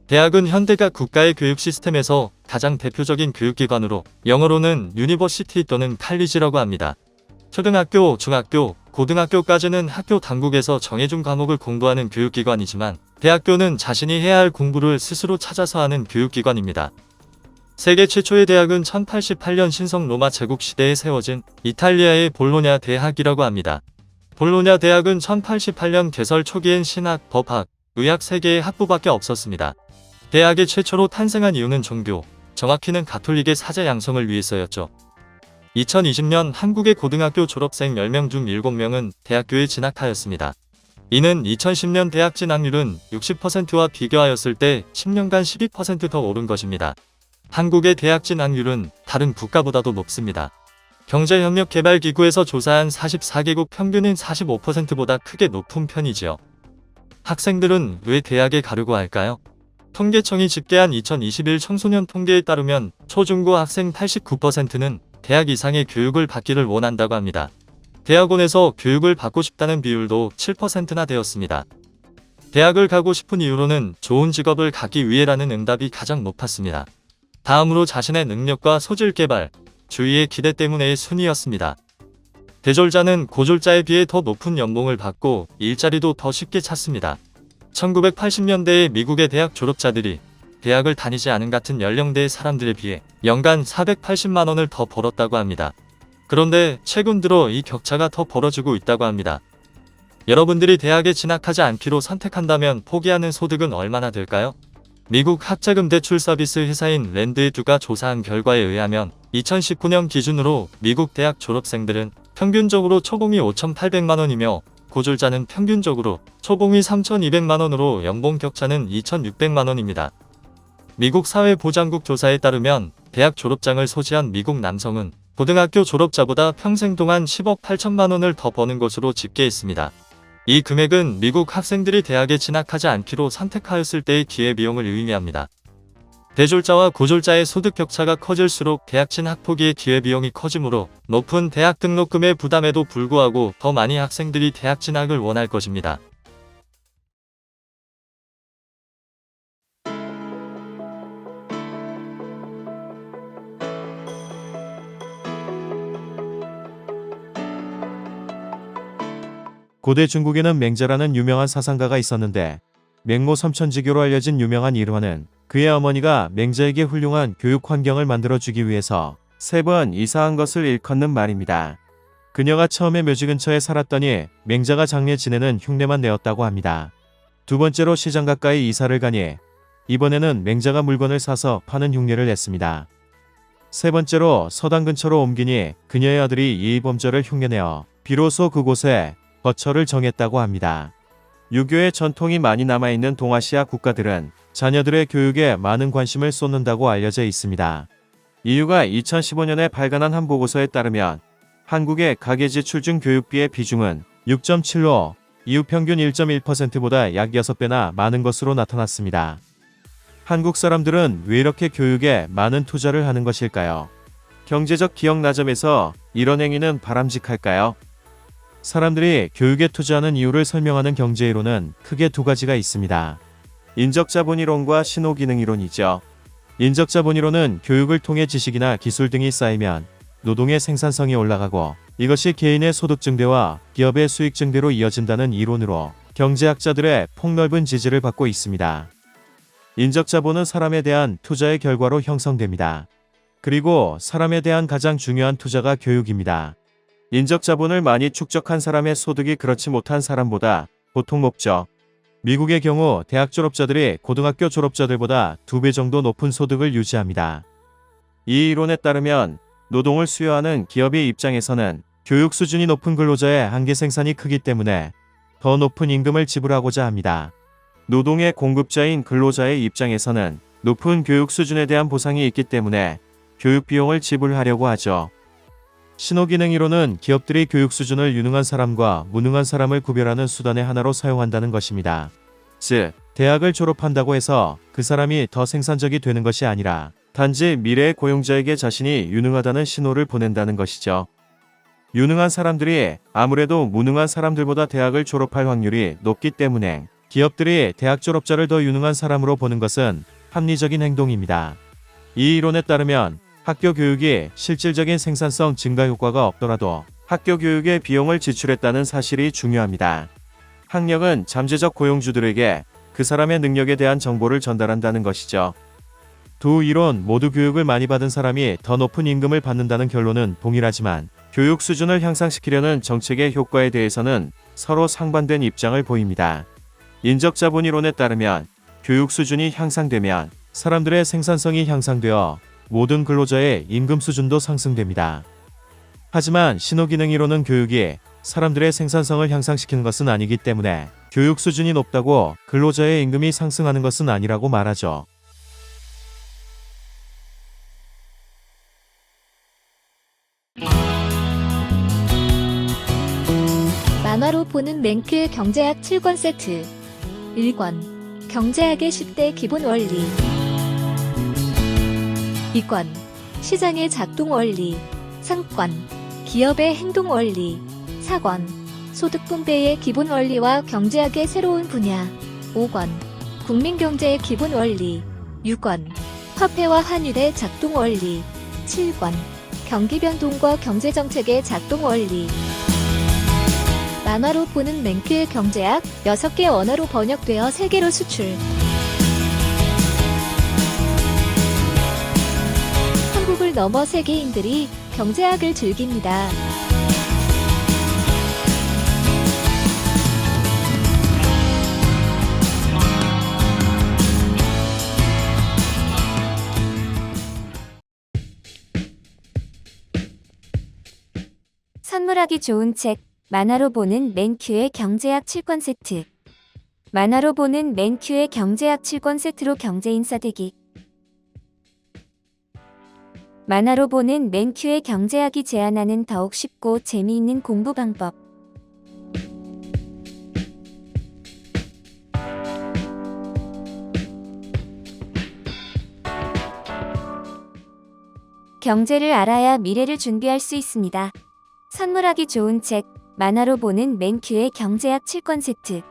대학은 현대가 국가의 교육 시스템에서 가장 대표적인 교육기관으로 영어로는 유니버시티 또는 칼리지라고 합니다. 초등학교, 중학교, 고등학교까지는 학교 당국에서 정해준 과목을 공부하는 교육기관이지만 대학교는 자신이 해야 할 공부를 스스로 찾아서 하는 교육기관입니다. 세계 최초의 대학은 1088년 신성 로마 제국 시대에 세워진 이탈리아의 볼로냐 대학이라고 합니다. 볼로냐 대학은 1088년 개설 초기엔 신학, 법학, 의학 3개의 학부밖에 없었습니다. 대학이 최초로 탄생한 이유는 종교, 정확히는 가톨릭의 사제 양성을 위해서였죠. 2020년 한국의 고등학교 졸업생 10명 중 7명은 대학교에 진학하였습니다. 이는 2010년 대학 진학률은 60%와 비교하였을 때 10년간 12% 더 오른 것입니다. 한국의 대학 진학률은 다른 국가보다도 높습니다. 경제협력개발기구에서 조사한 44개국 평균인 45%보다 크게 높은 편이지요. 학생들은 왜 대학에 가려고 할까요? 통계청이 집계한 2021 청소년 통계에 따르면 초중고 학생 89%는 대학 이상의 교육을 받기를 원한다고 합니다. 대학원에서 교육을 받고 싶다는 비율도 7%나 되었습니다. 대학을 가고 싶은 이유로는 좋은 직업을 갖기 위해라는 응답이 가장 높았습니다. 다음으로 자신의 능력과 소질 개발, 주위의 기대 때문의 순위였습니다. 대졸자는 고졸자에 비해 더 높은 연봉을 받고 일자리도 더 쉽게 찾습니다. 1980년대에 미국의 대학 졸업자들이 대학을 다니지 않은 같은 연령대의 사람들에 비해 연간 480만 원을 더 벌었다고 합니다. 그런데 최근 들어 이 격차가 더 벌어지고 있다고 합니다. 여러분들이 대학에 진학하지 않기로 선택한다면 포기하는 소득은 얼마나 될까요? 미국 학자금 대출 서비스 회사인 랜드에듀가 조사한 결과에 의하면 2019년 기준으로 미국 대학 졸업생들은 평균적으로 초봉이 5,800만 원이며 고졸자는 평균적으로 초봉이 3,200만 원으로 연봉 격차는 2,600만 원입니다. 미국 사회보장국 조사에 따르면 대학 졸업장을 소지한 미국 남성은 고등학교 졸업자보다 평생 동안 10억 8천만 원을 더 버는 것으로 집계했습니다. 이 금액은 미국 학생들이 대학에 진학하지 않기로 선택하였을 때의 기회비용을 의미합니다. 대졸자와 고졸자의 소득 격차가 커질수록 대학 진학 포기의 기회비용이 커지므로 높은 대학 등록금의 부담에도 불구하고 더 많이 학생들이 대학 진학을 원할 것입니다. 고대 중국에는 맹자라는 유명한 사상가가 있었는데 맹모 삼천지교로 알려진 유명한 일화는 그의 어머니가 맹자에게 훌륭한 교육 환경을 만들어주기 위해서 3번 이사한 것을 일컫는 말입니다. 그녀가 처음에 묘지 근처에 살았더니 맹자가 장례 지내는 흉내만 내었다고 합니다. 두 번째로 시장 가까이 이사를 가니 이번에는 맹자가 물건을 사서 파는 흉내를 냈습니다. 세 번째로 서당 근처로 옮기니 그녀의 아들이 이의범절을 흉내내어 비로소 그곳에 거처를 정했다고 합니다. 유교의 전통이 많이 남아있는 동아시아 국가들은 자녀들의 교육에 많은 관심을 쏟는다고 알려져 있습니다. 이유가 2015년에 발간한 한 보고서에 따르면 한국의 가계 지출 중 교육비의 비중은 6.7로 이웃 평균 1.1%보다 약 6배나 많은 것으로 나타났습니다. 한국 사람들은 왜 이렇게 교육에 많은 투자를 하는 것일까요? 경제적 기억 나점에서 이런 행위는 바람직할까요? 사람들이 교육에 투자하는 이유를 설명하는 경제이론은 크게 두 가지가 있습니다. 인적자본이론과 신호기능이론이죠. 인적자본이론은 교육을 통해 지식이나 기술 등이 쌓이면 노동의 생산성이 올라가고 이것이 개인의 소득 증대와 기업의 수익 증대로 이어진다는 이론으로 경제학자들의 폭넓은 지지를 받고 있습니다. 인적자본은 사람에 대한 투자의 결과로 형성됩니다. 그리고 사람에 대한 가장 중요한 투자가 교육입니다. 인적자본을 많이 축적한 사람의 소득이 그렇지 못한 사람보다 보통 높죠. 미국의 경우 대학 졸업자들이 고등학교 졸업자들보다 2배 정도 높은 소득을 유지합니다. 이 이론에 따르면 노동을 수요하는 기업의 입장에서는 교육 수준이 높은 근로자의 한계 생산이 크기 때문에 더 높은 임금을 지불하고자 합니다. 노동의 공급자인 근로자의 입장에서는 높은 교육 수준에 대한 보상이 있기 때문에 교육 비용을 지불하려고 하죠. 신호기능이론은 기업들이 교육 수준을 유능한 사람과 무능한 사람을 구별하는 수단의 하나로 사용한다는 것입니다. 즉, 대학을 졸업한다고 해서 그 사람이 더 생산적이 되는 것이 아니라 단지 미래의 고용자에게 자신이 유능하다는 신호를 보낸다는 것이죠. 유능한 사람들이 아무래도 무능한 사람들보다 대학을 졸업할 확률이 높기 때문에 기업들이 대학 졸업자를 더 유능한 사람으로 보는 것은 합리적인 행동입니다. 이 이론에 따르면 학교 교육이 실질적인 생산성 증가 효과가 없더라도 학교 교육에 비용을 지출했다는 사실이 중요합니다. 학력은 잠재적 고용주들에게 그 사람의 능력에 대한 정보를 전달한다는 것이죠. 두 이론 모두 교육을 많이 받은 사람이 더 높은 임금을 받는다는 결론은 동일하지만 교육 수준을 향상시키려는 정책의 효과에 대해서는 서로 상반된 입장을 보입니다. 인적자본이론에 따르면 교육 수준이 향상되면 사람들의 생산성이 향상되어 모든 근로자의 임금 수준도 상승됩니다. 하지만 신호기능이론은 교육이 사람들의 생산성을 향상시키는 것은 아니기 때문에 교육 수준이 높다고 근로자의 임금이 상승하는 것은 아니라고 말하죠. 만화로 보는 맹크의 경제학 7권 세트. 1권 경제학의 10대 기본 원리. 2권 시장의 작동 원리. 3권 기업의 행동 원리. 4권 소득 분배의 기본 원리와 경제학의 새로운 분야. 5권 국민경제의 기본 원리. 6권 화폐와 환율의 작동 원리. 7권 경기 변동과 경제정책의 작동 원리. 만화로 보는 맹크의 경제학 6개 언어로 번역되어 세계로 수출. 한국을 넘어 세계인들이 경제학을 즐깁니다. 선물하기 좋은 책 만화로 보는 맨큐의 경제학 7권 세트. 만화로 보는 맨큐의 경제학 7권 세트로 경제인싸 되기. 만화로 보는 맨큐의 경제학이 제안하는 더욱 쉽고 재미있는 공부 방법. 경제를 알아야 미래를 준비할 수 있습니다. 선물하기 좋은 책 만화로 보는 맨큐의 경제학 7권 세트.